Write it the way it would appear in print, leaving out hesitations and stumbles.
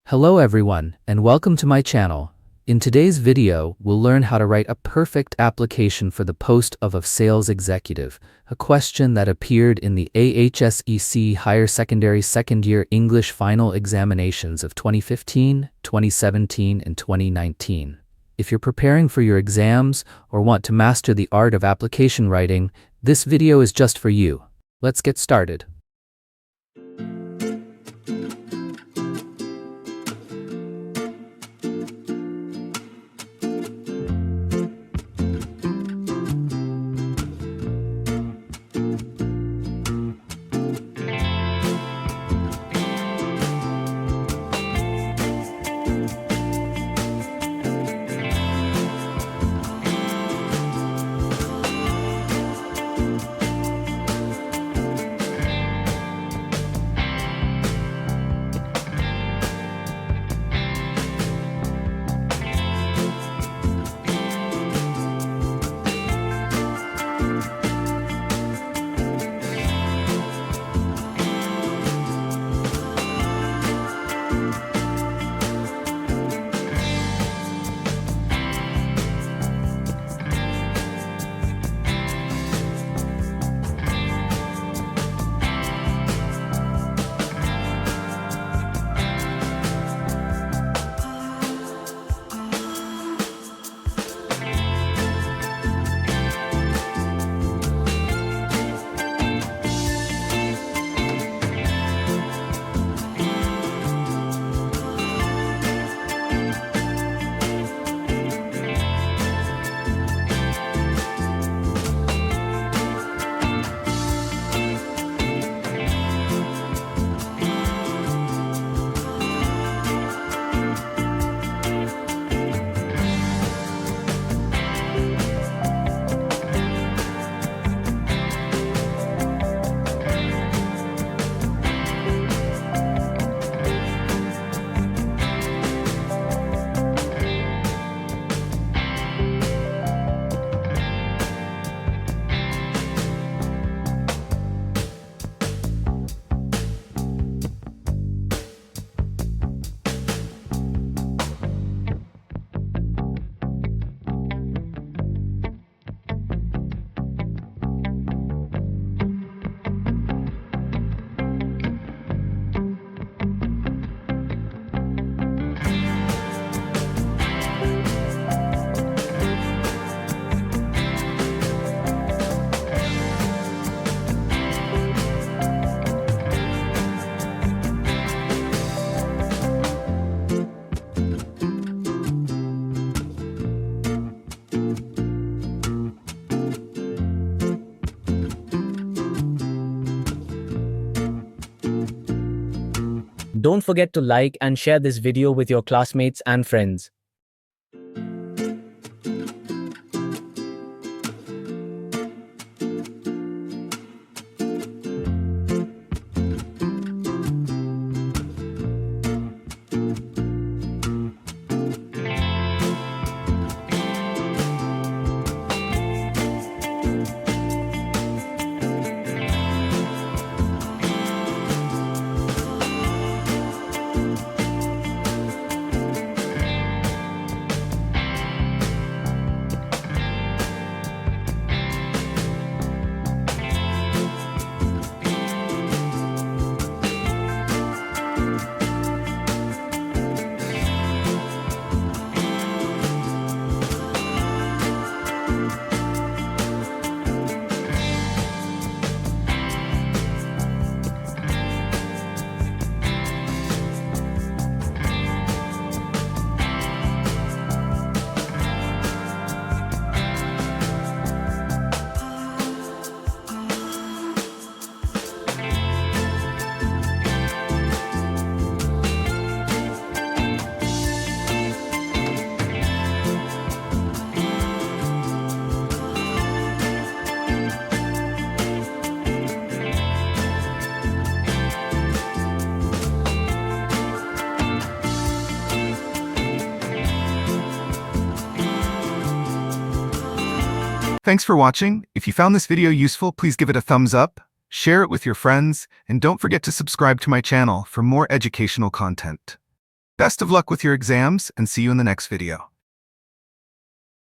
Hello everyone, and welcome to my channel. In today's video, we'll learn how to write a perfect application for the post of a sales executive, a question that appeared in the AHSEC Higher Secondary Second Year English Final Examinations of 2015, 2017, and 2019. If you're preparing for your exams or want to master the art of application writing, this video is just for you. Let's get started. Don't forget to like and share this video with your classmates and friends. Thanks for watching. If you found this video useful, please give it a thumbs up, share it with your friends, and don't forget to subscribe to my channel for more educational content. Best of luck with your exams and see you in the next video.